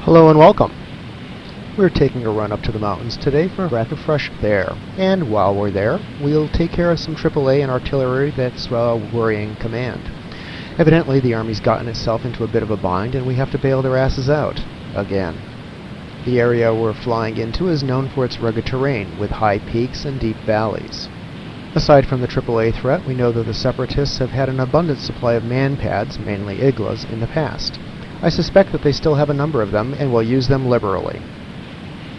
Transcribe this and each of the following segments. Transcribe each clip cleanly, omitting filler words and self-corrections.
Hello and welcome. We're taking a run up to the mountains today for a breath of fresh air, and while we're there, we'll take care of some AAA and artillery that's worrying command. Evidently, the Army's gotten itself into a bit of a bind, and we have to bail their asses out. Again. The area we're flying into is known for its rugged terrain, with high peaks and deep valleys. Aside from the AAA threat, we know that the Separatists have had an abundant supply of man-pads, mainly iglas, in the past. I suspect that they still have a number of them, and will use them liberally.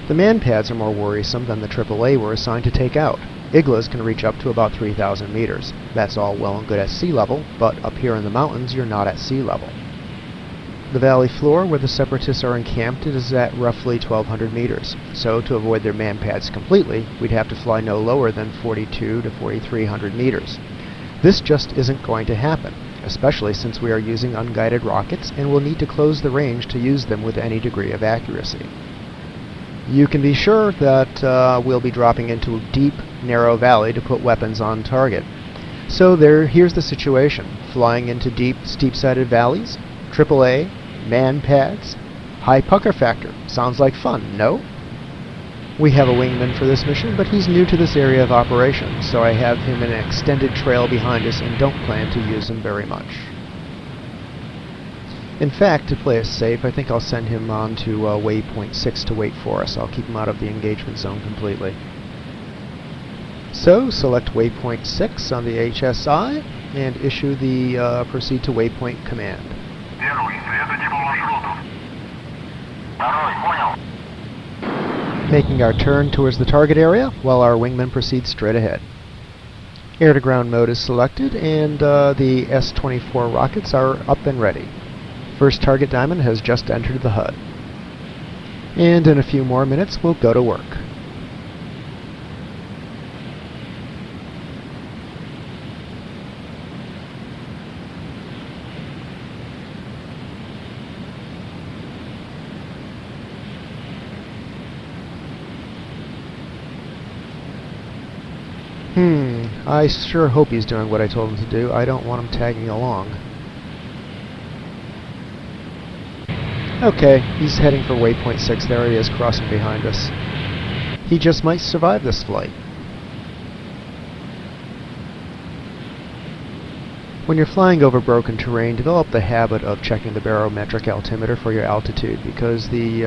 The man-pads are more worrisome than the AAA we're assigned to take out. Iglas can reach up to about 3,000 meters. That's all well and good at sea level, but up here in the mountains, you're not at sea level. The valley floor where the Separatists are encamped is at roughly 1,200 meters, so to avoid their man-pads completely, we'd have to fly no lower than 4,200 to 4,300 meters. This just isn't going to happen, especially since we are using unguided rockets and will need to close the range to use them with any degree of accuracy. You can be sure that we'll be dropping into a deep, narrow valley to put weapons on target. So here's the situation. Flying into deep, steep-sided valleys, AAA, man-pads, high pucker factor. Sounds like fun, no? We have a wingman for this mission, but he's new to this area of operation, so I have him in an extended trail behind us and don't plan to use him very much. In fact, to play it safe, I think I'll send him on to waypoint 6 to wait for us. I'll keep him out of the engagement zone completely. So, select waypoint 6 on the HSI and issue the proceed to waypoint command. Making our turn towards the target area while our wingman proceeds straight ahead. Air-to-ground mode is selected and the S-24 rockets are up and ready. First target diamond has just entered the HUD. And in a few more minutes we'll go to work. I sure hope he's doing what I told him to do. I don't want him tagging along. Okay, he's heading for waypoint 6. There he is, crossing behind us. He just might survive this flight. When you're flying over broken terrain, develop the habit of checking the barometric altimeter for your altitude, because the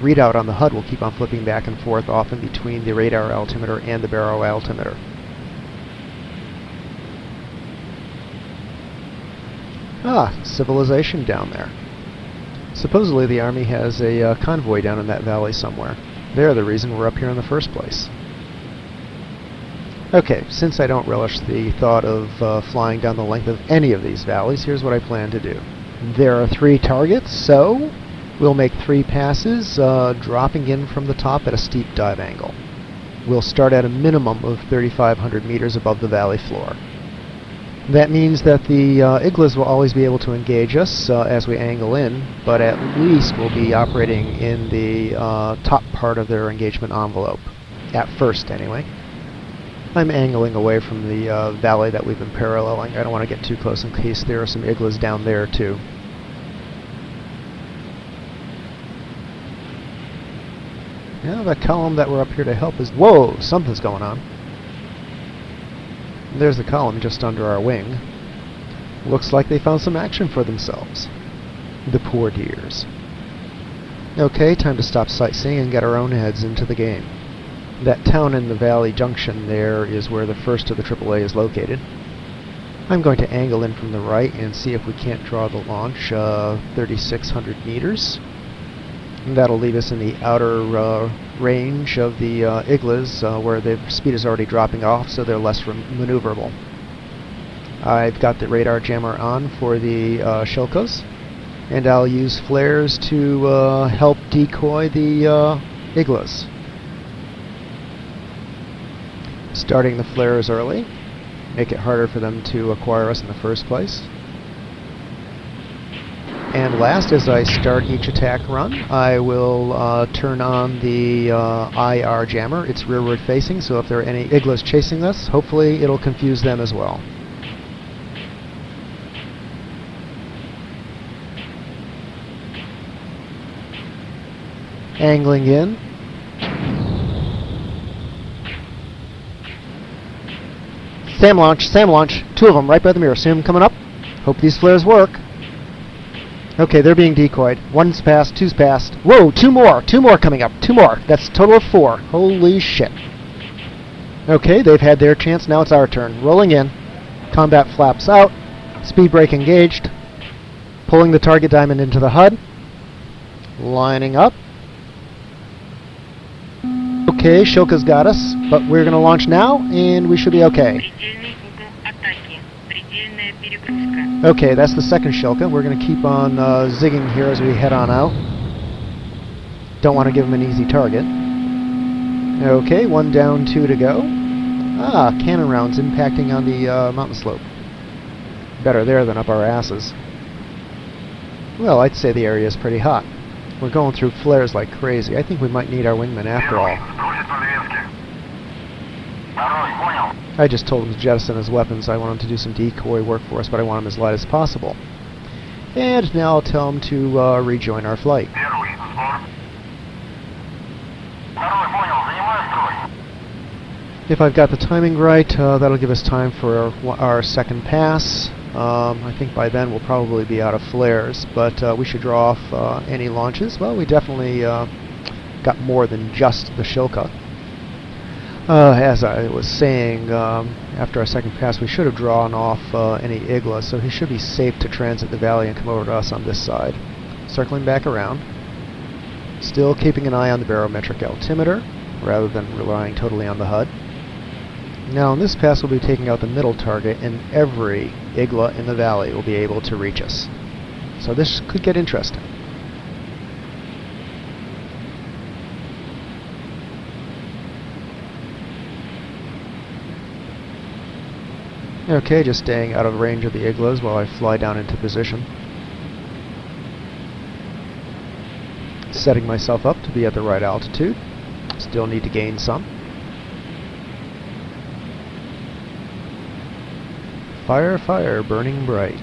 readout on the HUD will keep on flipping back and forth, often between the radar altimeter and the baro altimeter. Ah, civilization down there. Supposedly the Army has a convoy down in that valley somewhere. They're the reason we're up here in the first place. Okay, since I don't relish the thought of flying down the length of any of these valleys, here's what I plan to do. There are 3 targets, so we'll make 3 passes, dropping in from the top at a steep dive angle. We'll start at a minimum of 3,500 meters above the valley floor. That means that the iglas will always be able to engage us as we angle in, but at least we'll be operating in the top part of their engagement envelope. At first, anyway. I'm angling away from the valley that we've been paralleling. I don't want to get too close in case there are some iglas down there, too. Yeah, the column that we're up here to help is... Whoa! Something's going on. There's the column just under our wing. Looks like they found some action for themselves. The poor dears. Okay, time to stop sightseeing and get our own heads into the game. That town in the valley junction there is where the first of the AAA is located. I'm going to angle in from the right and see if we can't draw the launch 3,600 meters. And that'll leave us in the outer range of the iglas where the speed is already dropping off, so they're less maneuverable. I've got the radar jammer on for the Shilkos, and I'll use flares to help decoy the iglas. Starting the flares early, make it harder for them to acquire us in the first place. And last, as I start each attack run, I will turn on the IR jammer. It's rearward facing, so if there are any iglas chasing us, hopefully it'll confuse them as well. Angling in. SAM launch, SAM launch. 2 of them right by the mirror. See them coming up? Hope these flares work. Okay, they're being decoyed. 1's passed, 2's passed. Whoa, 2 more! 2 more coming up. 2 more. That's a total of 4. Holy shit. Okay, they've had their chance. Now it's our turn. Rolling in. Combat flaps out. Speed brake engaged. Pulling the target diamond into the HUD. Lining up. Okay, Shilka's got us, but we're going to launch now, and we should be okay. Okay, that's the second Shilka. We're going to keep on zigging here as we head on out. Don't want to give him an easy target. Okay, 1 down, 2 to go. Ah, cannon rounds impacting on the mountain slope. Better there than up our asses. Well, I'd say the area is pretty hot. We're going through flares like crazy. I think we might need our wingman after all. I just told him to jettison his weapons. I want him to do some decoy work for us, but I want him as light as possible. And now I'll tell him to rejoin our flight. If I've got the timing right, that'll give us time for our second pass. I think by then we'll probably be out of flares, but we should draw off any launches. Well, we definitely got more than just the Shilka. As I was saying, after our second pass, we should have drawn off any Igla, so he should be safe to transit the valley and come over to us on this side. Circling back around. Still keeping an eye on the barometric altimeter, rather than relying totally on the HUD. Now, in this pass, we'll be taking out the middle target, and every Igla in the valley will be able to reach us. So this could get interesting. Okay, just staying out of range of the Iglas while I fly down into position. Setting myself up to be at the right altitude. Still need to gain some. Fire, fire, burning bright.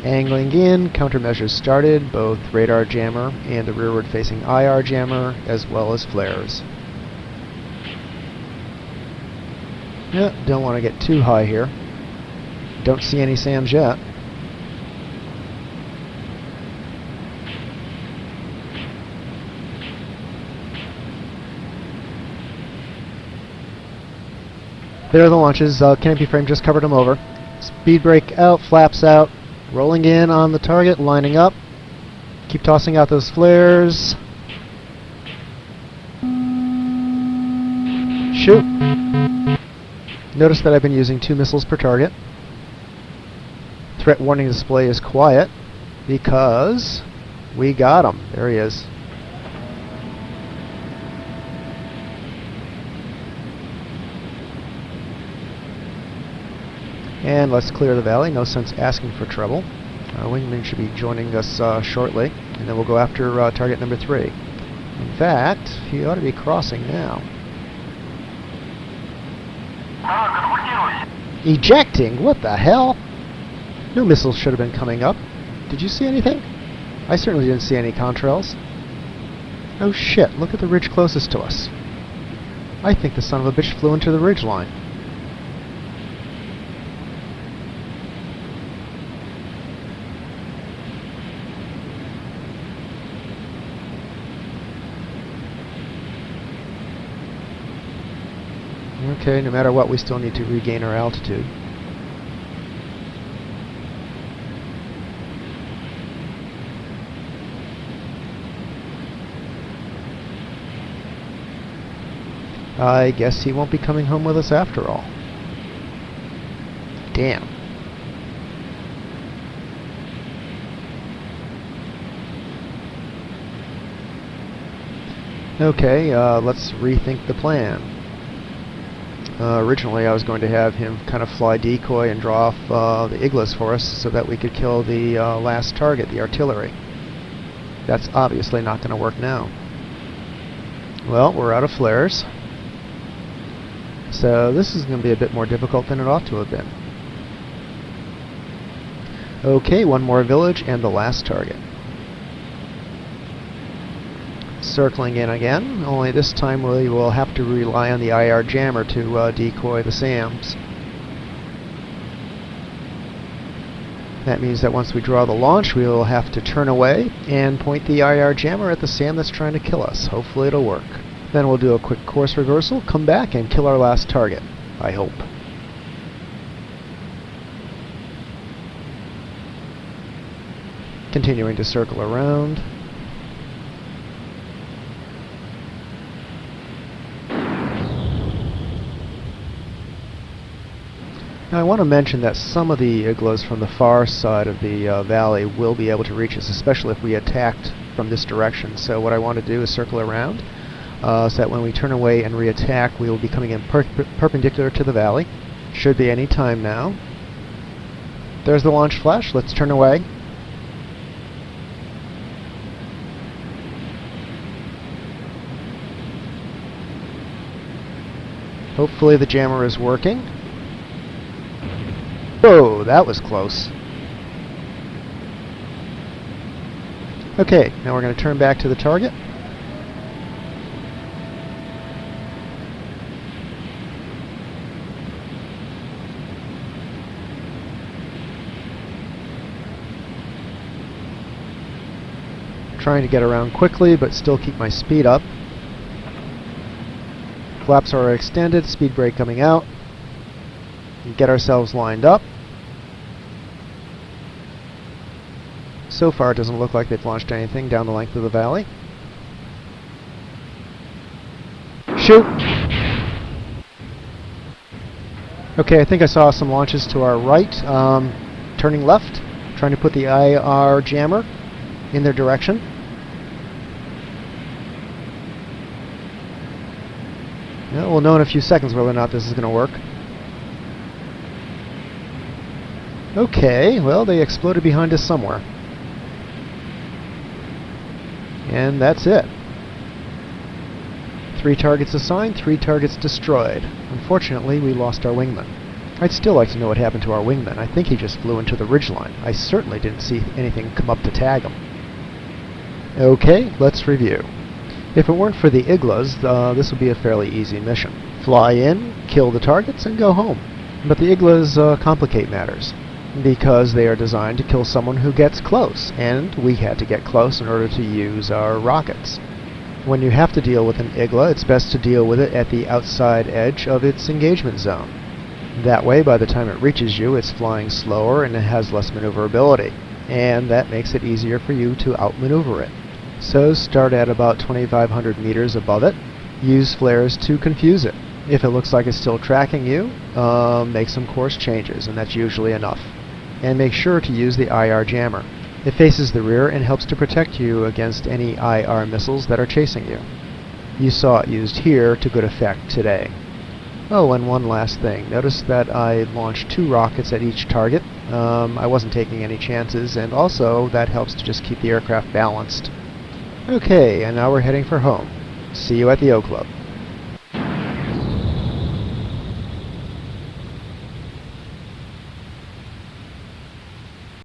Angling in, countermeasures started, both radar jammer and the rearward facing IR jammer, as well as flares. Yep, don't want to get too high here. Don't see any SAMs yet. There are the launches. Canopy frame just covered them over. Speed brake out, flaps out. Rolling in on the target, lining up. Keep tossing out those flares. Shoot. Notice that I've been using 2 missiles per target. Threat warning display is quiet because we got him. There he is. And let's clear the valley. No sense asking for trouble. Our wingman should be joining us shortly, and then we'll go after target number 3. In fact, he ought to be crossing now. Ejecting? What the hell? No missiles should have been coming up. Did you see anything? I certainly didn't see any contrails. Oh shit, look at the ridge closest to us. I think the son of a bitch flew into the ridge line. Okay, no matter what, we still need to regain our altitude. I guess he won't be coming home with us after all. Damn. Okay, let's rethink the plan. Originally I was going to have him kind of fly decoy and draw off the Iglas for us so that we could kill the last target, the artillery. That's obviously not going to work now. Well, we're out of flares. So this is going to be a bit more difficult than it ought to have been. Okay, one more village and the last target. Circling in again, only this time we will have to rely on the IR jammer to decoy the SAMs. That means that once we draw the launch, we will have to turn away and point the IR jammer at the SAM that's trying to kill us. Hopefully it'll work. Then we'll do a quick course reversal, come back, and kill our last target. I hope. Continuing to circle around. Now I want to mention that some of the igloos from the far side of the valley will be able to reach us, especially if we attacked from this direction. So what I want to do is circle around so that when we turn away and re-attack, we will be coming in perpendicular to the valley. Should be any time now. There's the launch flash. Let's turn away. Hopefully the jammer is working. Oh, that was close. Okay, now we're going to turn back to the target. Trying to get around quickly, but still keep my speed up. Flaps are extended, speed brake coming out. Get ourselves lined up. So far it doesn't look like they've launched anything down the length of the valley. Shoot! Okay, I think I saw some launches to our right. Turning left, trying to put the IR jammer in their direction. Yeah, we'll know in a few seconds whether or not this is going to work. Okay, well, they exploded behind us somewhere. And that's it. 3 targets assigned, 3 targets destroyed. Unfortunately, we lost our wingman. I'd still like to know what happened to our wingman. I think he just flew into the ridgeline. I certainly didn't see anything come up to tag him. Okay, let's review. If it weren't for the igloos, this would be a fairly easy mission. Fly in, kill the targets, and go home. But the igloos complicate matters, because they are designed to kill someone who gets close, and we had to get close in order to use our rockets. When you have to deal with an igla, it's best to deal with it at the outside edge of its engagement zone. That way, by the time it reaches you, it's flying slower and it has less maneuverability, and that makes it easier for you to outmaneuver it. So start at about 2,500 meters above it. Use flares to confuse it. If it looks like it's still tracking you, make some course changes, and that's usually enough. And make sure to use the IR jammer. It faces the rear and helps to protect you against any IR missiles that are chasing you. You saw it used here to good effect today. Oh, and one last thing. Notice that I launched 2 rockets at each target. I wasn't taking any chances, and also that helps to just keep the aircraft balanced. Okay, and now we're heading for home. See you at the O Club.